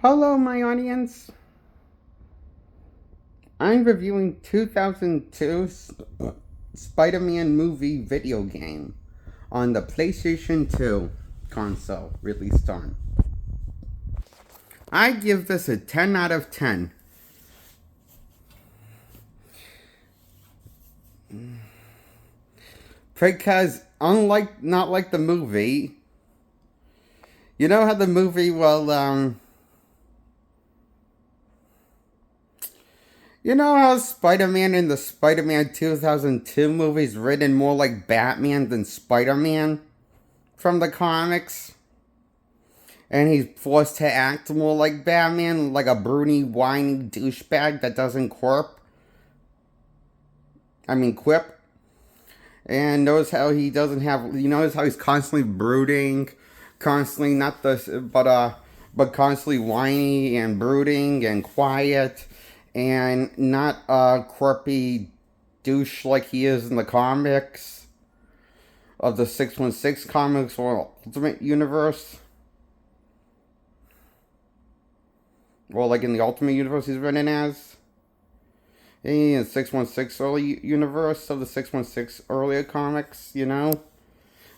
Hello, my audience. I'm reviewing 2002 Spider-Man movie video game on the PlayStation 2 console released on. I give this a 10 out of 10. Because unlike not like the movie, you know how the movie you know how Spider-Man in the Spider-Man 2002 movie is written more like Batman than Spider-Man from the comics? And he's forced to act more like Batman, like a broody, whiny douchebag that doesn't quip. And notice how he doesn't have, you notice how he's constantly brooding, constantly, not the, but constantly whiny and brooding and quiet, and not a quirky douche like he is in the comics of the 616 comics or Ultimate Universe. Or like in the Ultimate Universe he's written as. In 616 early universe of the 616 earlier comics, you know?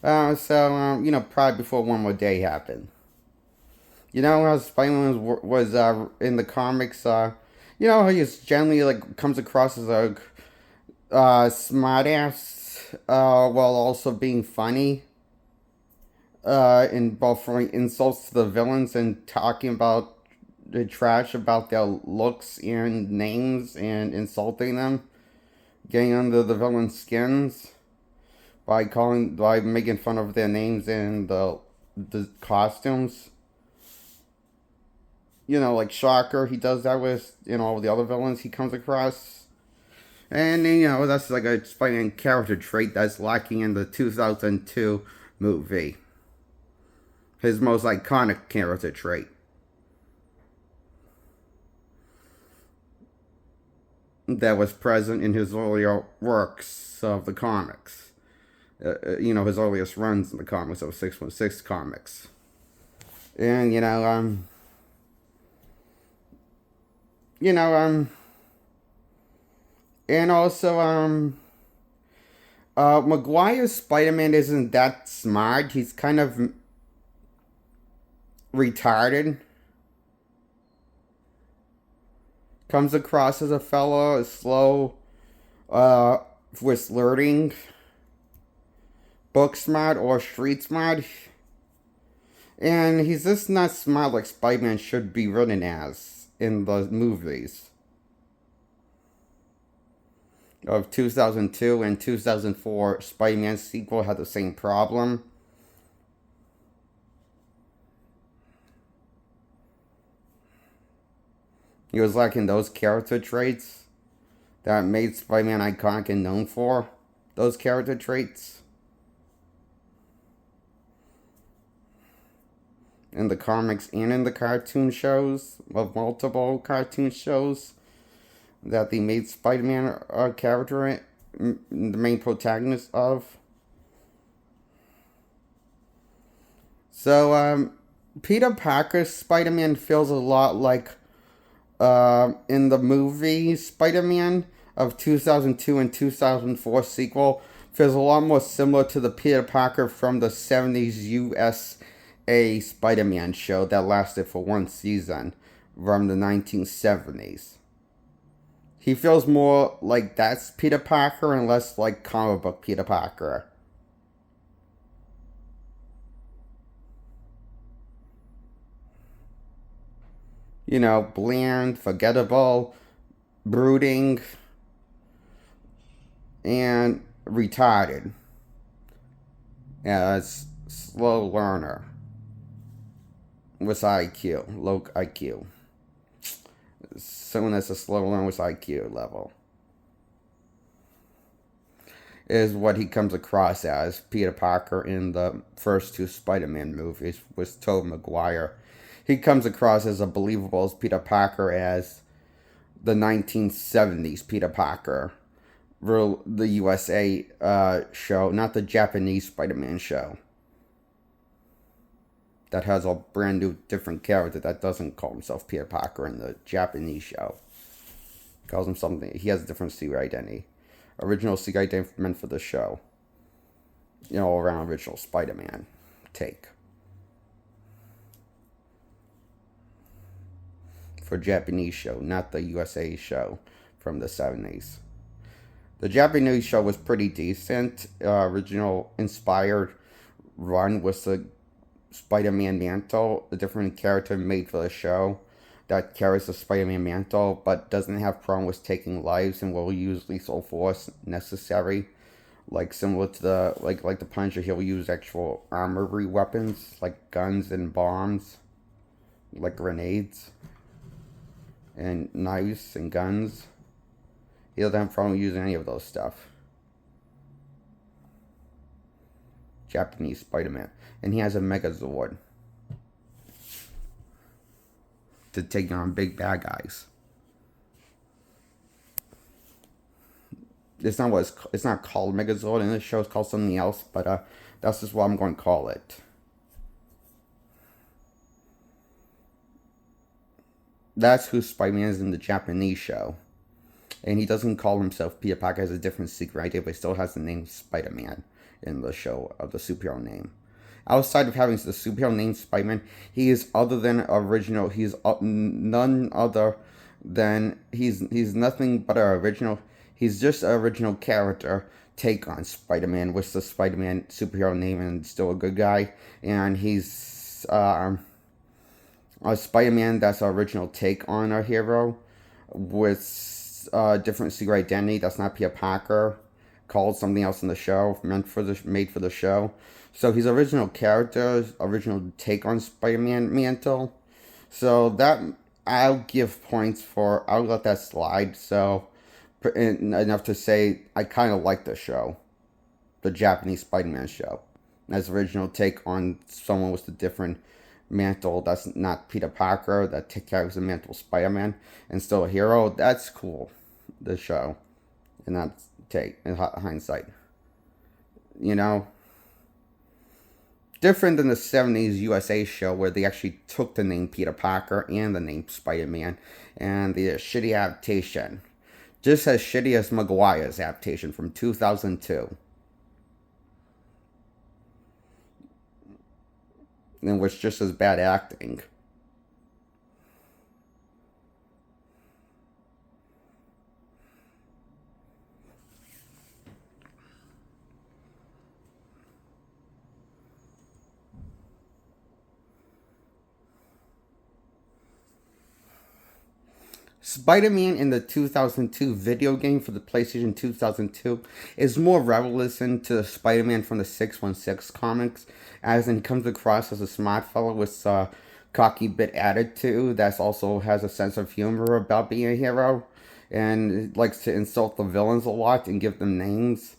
Probably before One More Day happened. You know how Spider-Man was in the comics, you know how he just generally, like, comes across as a smartass, while also being funny, in both throwing insults to the villains and talking about the trash about their looks and names and insulting them, getting under the villain's skins by making fun of their names and the costumes. You know, like Shocker, he does that with all the other villains he comes across. And that's like a Spider-Man character trait that's lacking in the 2002 movie. His most iconic character trait. That was present in his earlier works of the comics. His earliest runs in the comics of 616 comics. And, you know, and also, Maguire's Spider-Man isn't that smart. He's kind of retarded. Comes across as a fellow, slow, with learning, book smart or street smart. And he's just not smart like Spider-Man should be written as in the movies of 2002 and 2004. Spider-Man sequel had the same problem. He was lacking those character traits that made Spider-Man iconic and known for those character traits. In the comics and in the cartoon shows, of multiple cartoon shows that they made Spider-Man a character, the main protagonist of. So, Peter Parker's Spider-Man feels a lot like in the movie Spider-Man of 2002 and 2004 sequel, feels a lot more similar to the Peter Parker from the 70s USA Spider-Man show that lasted for one season from the 1970s. He feels more like that's Peter Parker and less like comic book Peter Parker. Bland, forgettable, brooding, and retarded. As slow learner with IQ, low IQ. Someone that's a slow learner with IQ level is what he comes across as Peter Parker in the first two Spider-Man movies with Tobey Maguire. He comes across as believable as Peter Parker as the 1970s Peter Parker, the USA show, not the Japanese Spider-Man show. that has a brand new, different character that doesn't call himself Peter Parker in the Japanese show. Calls him something. He has a different secret identity. Original secret identity meant for the show. Around original Spider-Man take. For Japanese show, not the USA show from the 70s. The Japanese show was pretty decent. Original inspired run was the Spider-Man mantle, a different character made for the show that carries the Spider-Man mantle, but doesn't have problem with taking lives and will use lethal force necessary. Like similar to the Punisher, he'll use actual armory weapons like guns and bombs, like grenades and knives and guns. He doesn't have problem using any of those stuff. Japanese Spider-Man. And he has a Megazord to take on big bad guys. It's not called Megazord in this show. It's called something else, but that's just what I'm going to call it. That's who Spider-Man is in the Japanese show. And he doesn't call himself Peter Parker. Has a different secret identity, but he still has the name Spider-Man in the show of the superhero name. Outside of having the superhero name Spider-Man, he is other than original. He's none other than he's nothing but our original. He's just an original character take on Spider-Man with the Spider-Man superhero name and still a good guy. And he's a Spider-Man that's an original take on our hero with different secret identity. That's not Peter Parker. Called something else in the show, made for the show. So he's original character, original take on Spider-Man mantle. So that I'll give points for. I'll let that slide. So enough to say I kind of like the show, the Japanese Spider-Man show, as original take on someone with a different mantle. That's not Peter Parker. That carries the mantle Spider-Man and still a hero. That's cool. The show, and that's take in hindsight. Different than the 70s USA show where they actually took the name Peter Parker and the name Spider-Man and the shitty adaptation. Just as shitty as Maguire's adaptation from 2002. And was just as bad acting. Spider-Man in the 2002 video game for the PlayStation 2002 is more reminiscent to the Spider-Man from the 616 comics, as in he comes across as a smart fellow with a cocky bit attitude that also has a sense of humor about being a hero, and likes to insult the villains a lot and give them names.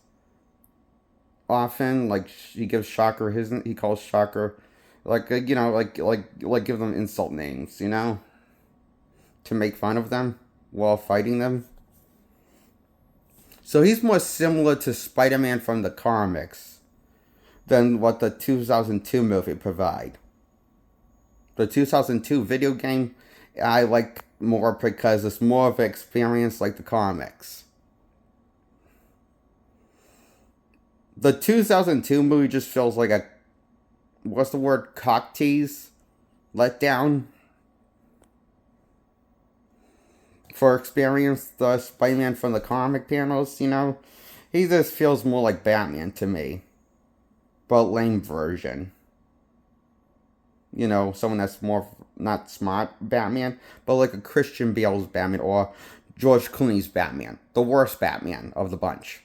Often, like he gives Shocker he calls Shocker, like give them insult names, to make fun of them while fighting them. So he's more similar to Spider-Man from the comics than what the 2002 movie provide. The 2002 video game I like more because it's more of an experience like the comics. The 2002 movie just feels like a, what's the word, cock tease? Letdown? For experience, the Spider-Man from the comic panels, he just feels more like Batman to me. But lame version. Someone that's more, not smart Batman, but like a Christian Bale's Batman or George Clooney's Batman. The worst Batman of the bunch.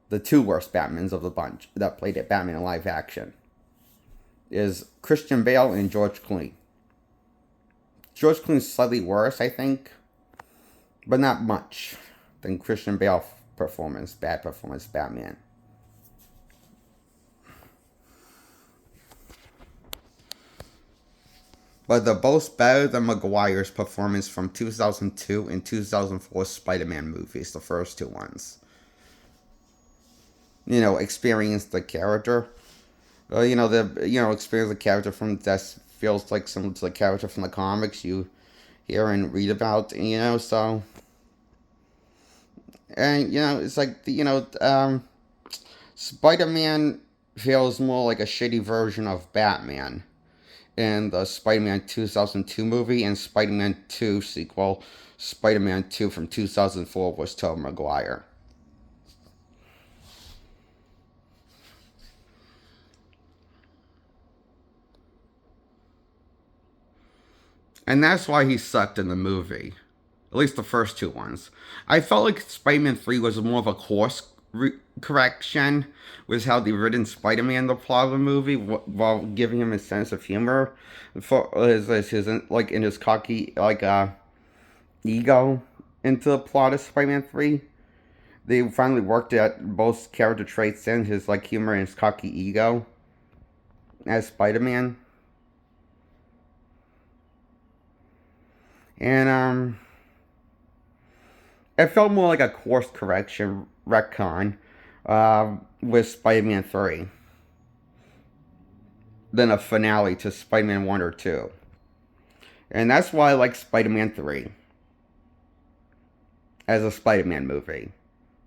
The two worst Batmans of the bunch that played at Batman in live action is Christian Bale and George Clooney. George Clooney's slightly worse, I think. But not much than Christian Bale bad performance, Batman. But they're both better than Maguire's performance from 2002 and 2004 Spider-Man movies, the first two ones. Experienced the character. experience the character from that feels like similar to the character from the comics you hear and read about. So and it's like Spider-Man feels more like a shitty version of Batman in the Spider-Man 2002 movie, and Spider-Man 2 sequel, Spider-Man 2 from 2004 was Tobey Maguire. And that's why he sucked in the movie. At least the first two ones. I felt like Spider-Man 3 was more of a course correction with how they written Spider-Man the plot of the movie while giving him a sense of humor for his like in his cocky ego into the plot of Spider-Man 3. They finally worked at both character traits in his like humor and his cocky ego as Spider-Man. And it felt more like a course correction retcon with Spider-Man 3 than a finale to Spider-Man 1 or 2. And that's why I like Spider-Man 3 as a Spider-Man movie.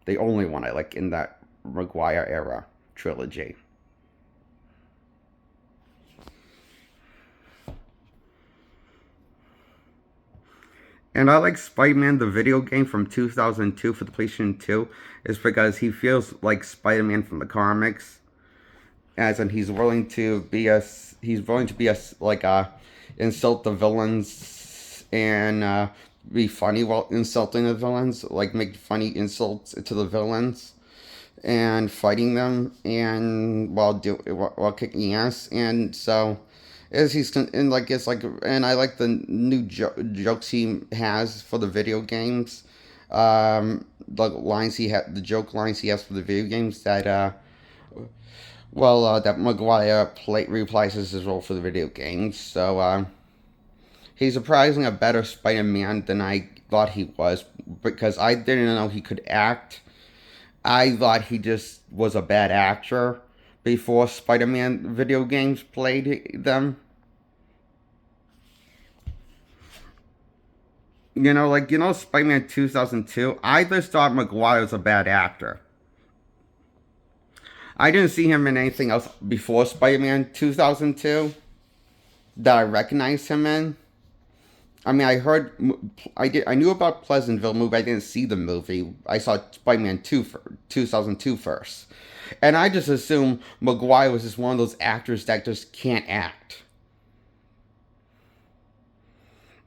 The only one I like in that Maguire era trilogy. And I like Spider-Man, the video game from 2002 for the PlayStation 2, is because he feels like Spider-Man from the comics, as in he's willing to be a insult the villains and be funny while insulting the villains, like make funny insults to the villains and fighting them and while kicking ass, and so as he's and like it's like and I like the new jokes he has for the video games, the joke lines he has for the video games that that Maguire replaces his role for the video games. So he's surprisingly a better Spider-Man than I thought he was, because I didn't know he could act. I thought he just was a bad actor before Spider-Man video games played them. Spider-Man 2002, I just thought Maguire was a bad actor. I didn't see him in anything else before Spider-Man 2002 that I recognized him in. I mean, I knew about Pleasantville movie. I didn't see the movie. I saw Spider-Man 2 for 2002 first. And I just assumed Maguire was just one of those actors that just can't act.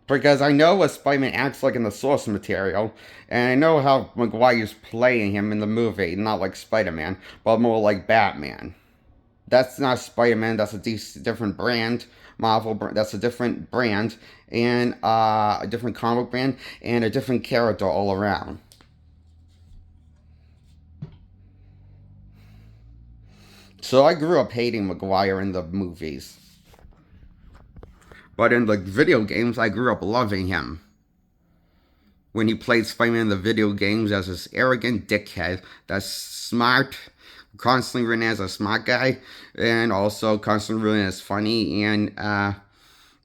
Because I know what Spider-Man acts like in the source material, and I know how Maguire's playing him in the movie, not like Spider-Man, but more like Batman. That's not Spider-Man, that's a different brand. That's a different brand, and a different comic brand, and a different character all around. So I grew up hating Maguire in the movies. But in the video games, I grew up loving him. When he played Spider-Man in the video games as this arrogant dickhead that's smart, constantly written as a smart guy, and also constantly written as funny, and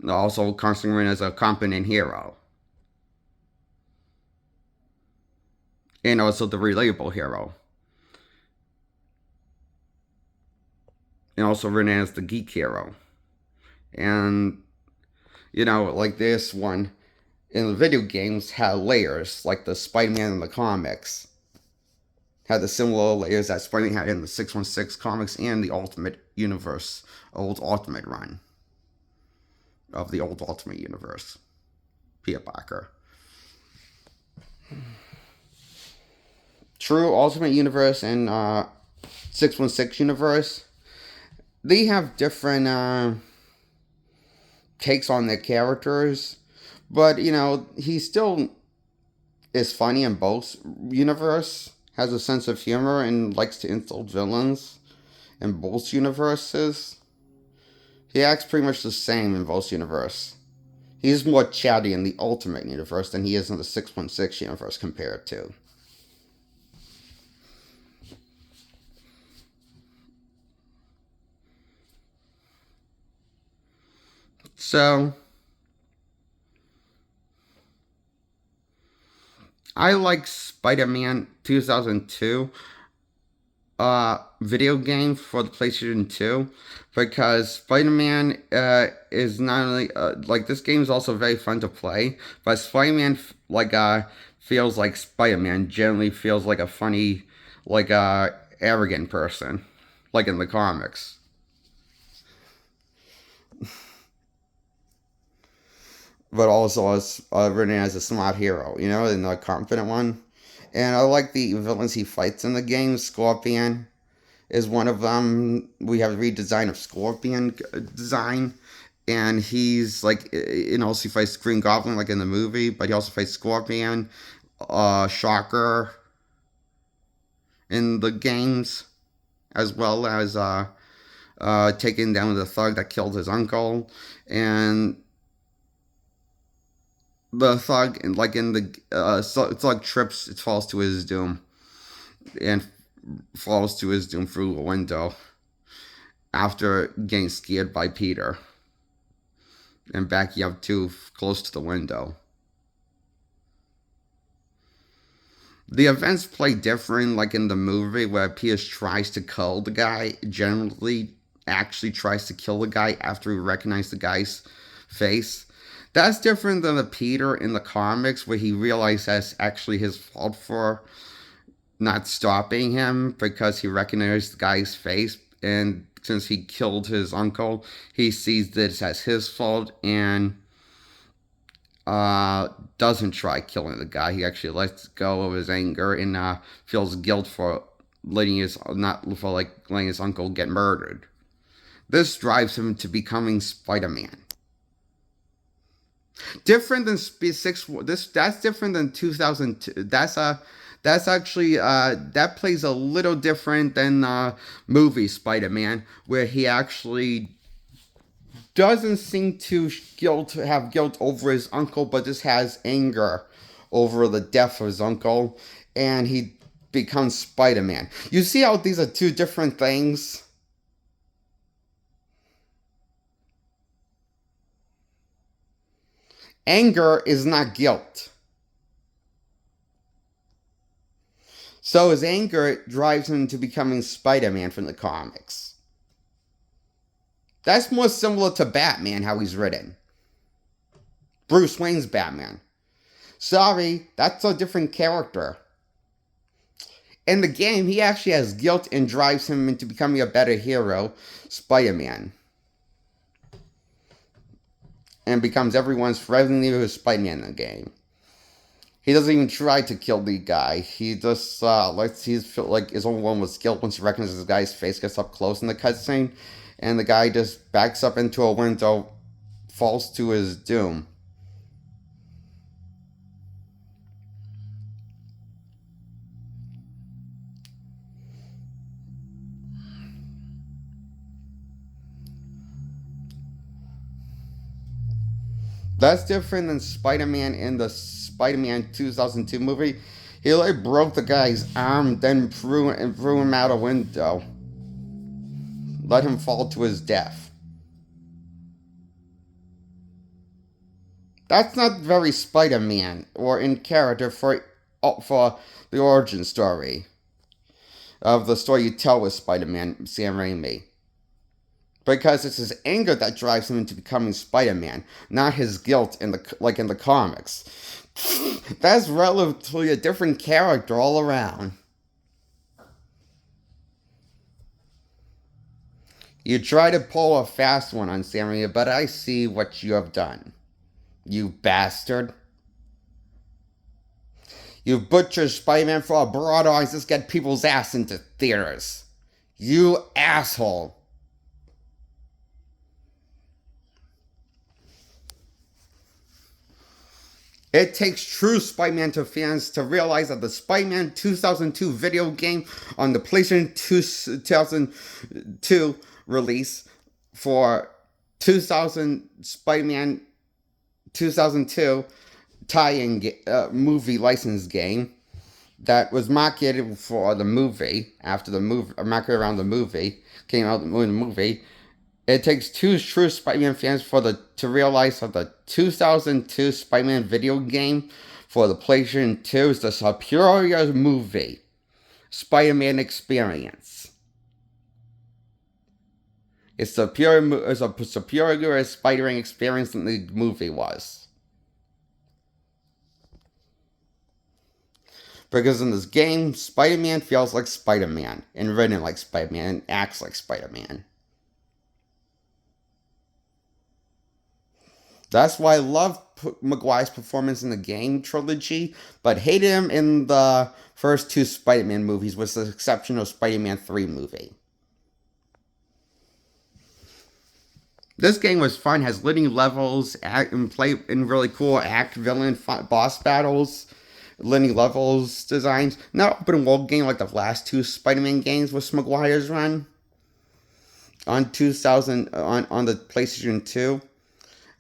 also constantly written as a competent hero. And also the relatable hero. And also written as the geek hero. And, like this one in the video games had layers, like the Spider-Man in the comics. Had the similar layers that Spider-Man had in the 616 comics and the Ultimate Universe, old Ultimate run of the old Ultimate Universe. Peter Parker. True Ultimate Universe and 616 Universe, they have different takes on their characters, but he still is funny in both universe, has a sense of humor, and likes to insult villains in both universes. He acts pretty much the same in both universe. He's more chatty in the Ultimate Universe than he is in the 616 universe compared to. So, I like Spider-Man 2002 video game for the PlayStation 2 because Spider-Man is not only like this game is also very fun to play, but Spider-Man feels like Spider-Man generally feels like a funny arrogant person like in the comics. But also as written as a smart hero, you know, and a confident one. And I like the villains he fights in the game. Scorpion is one of them. We have a redesign of Scorpion design, and he's like, you know, he fights Green Goblin like in the movie, but he also fights Scorpion, Shocker in the games, as well as taking down the thug that killed his uncle, and the thug, like in the thug trips, it falls to his doom and falls to his doom through a window after getting scared by Peter and backing up too close to the window. The events play different, like in the movie where Peter tries to kill the guy, generally actually tries to kill the guy after he recognizes the guy's face. That's different than the Peter in the comics where he realizes that's actually his fault for not stopping him because he recognized the guy's face, and since he killed his uncle, he sees this as his fault and doesn't try killing the guy. He actually lets go of his anger and feels guilt for letting his not for like letting his uncle get murdered. This drives him to becoming Spider-Man. Different than Speed Six. That's different than 2002. That's actually that plays a little different than movie Spider-Man, where he actually doesn't seem to have guilt over his uncle, but just has anger over the death of his uncle, and he becomes Spider-Man. You see how these are two different things? Anger is not guilt. So his anger drives him to becoming Spider-Man from the comics. That's more similar to Batman, how he's written. Bruce Wayne's Batman. Sorry, that's a different character. In the game, he actually has guilt and drives him into becoming a better hero, Spider-Man. And becomes everyone's friendly with Spider-Man in the game. He doesn't even try to kill the guy. He just lets he's feel like his own one with guilt once he recognizes the guy's face, gets up close in the cutscene, and the guy just backs up into a window, falls to his doom. That's different than Spider-Man in the Spider-Man 2002 movie. He like broke the guy's arm, then threw him out a window. Let him fall to his death. That's not very Spider-Man or in character for the origin story of the story you tell with Spider-Man, Sam Raimi. Because it's his anger that drives him into becoming Spider-Man, not his guilt in the comics. That's relatively a different character all around. You try to pull a fast one on Sam Raimi, but I see what you have done. You bastard. You butchered Spider-Man for a broad audience to get people's ass into theaters. You asshole. It takes true Spider-Man to fans to realize that the Spider-Man 2002 video game on the PlayStation 2002 release for 2000 Spider-Man 2002 tie-in movie license game that was marketed for the movie after the movie, marketed around the movie, came out in the movie. It takes two true Spider-Man fans to realize that the 2002 Spider-Man video game for the PlayStation 2 is the superior movie Spider-Man experience. It's a superior Spider-Man experience than the movie was. Because in this game, Spider-Man feels like Spider-Man, and written like Spider-Man, and acts like Spider-Man. That's why I love Maguire's performance in the game trilogy, but hated him in the first two Spider-Man movies, with the exception of Spider-Man 3 movie. This game was fun, has linear levels, and play in really cool villain boss battles, linear levels designs. Not open world game like the last two Spider-Man games with Maguire's run on 2000 on the PlayStation 2.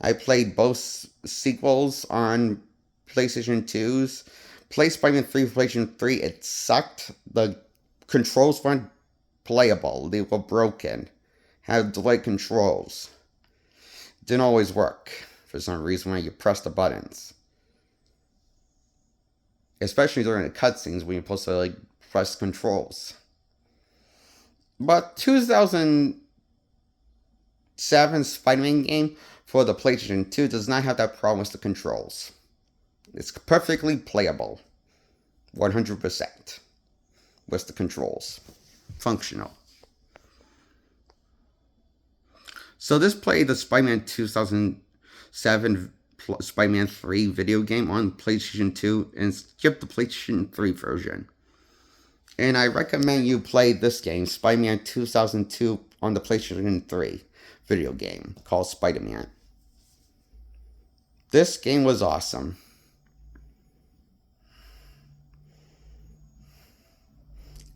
I played both sequels on PlayStation 2s. Play Spider-Man 3 for PlayStation 3, it sucked. The controls weren't playable. They were broken. Had delayed controls. Didn't always work for some reason when you press the buttons. Especially during the cutscenes when you're supposed to like press controls. But 2007 Spider-Man game for the PlayStation 2 does not have that problem with the controls. It's perfectly playable. 100% with the controls. Functional. So this played the Spider-Man 2007 Spider-Man 3 video game on PlayStation 2 and skipped the PlayStation 3 version. And I recommend you play this game, Spider-Man 2002, on the PlayStation 3 video game called Spider-Man. This game was awesome.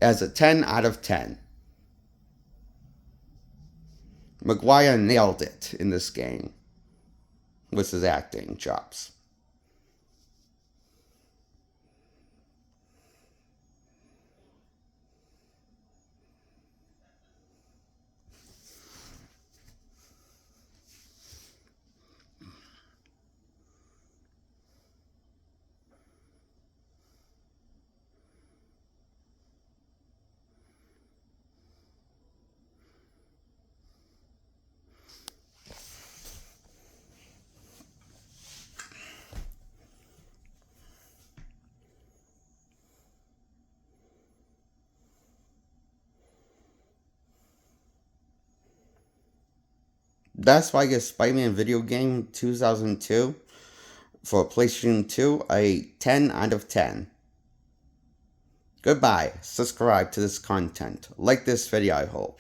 As a 10 out of 10. Maguire nailed it in this game with his acting chops. That's why I give Spider-Man video game 2002 for PlayStation 2 a 10 out of 10. Goodbye. Subscribe to this content. Like this video, I hope.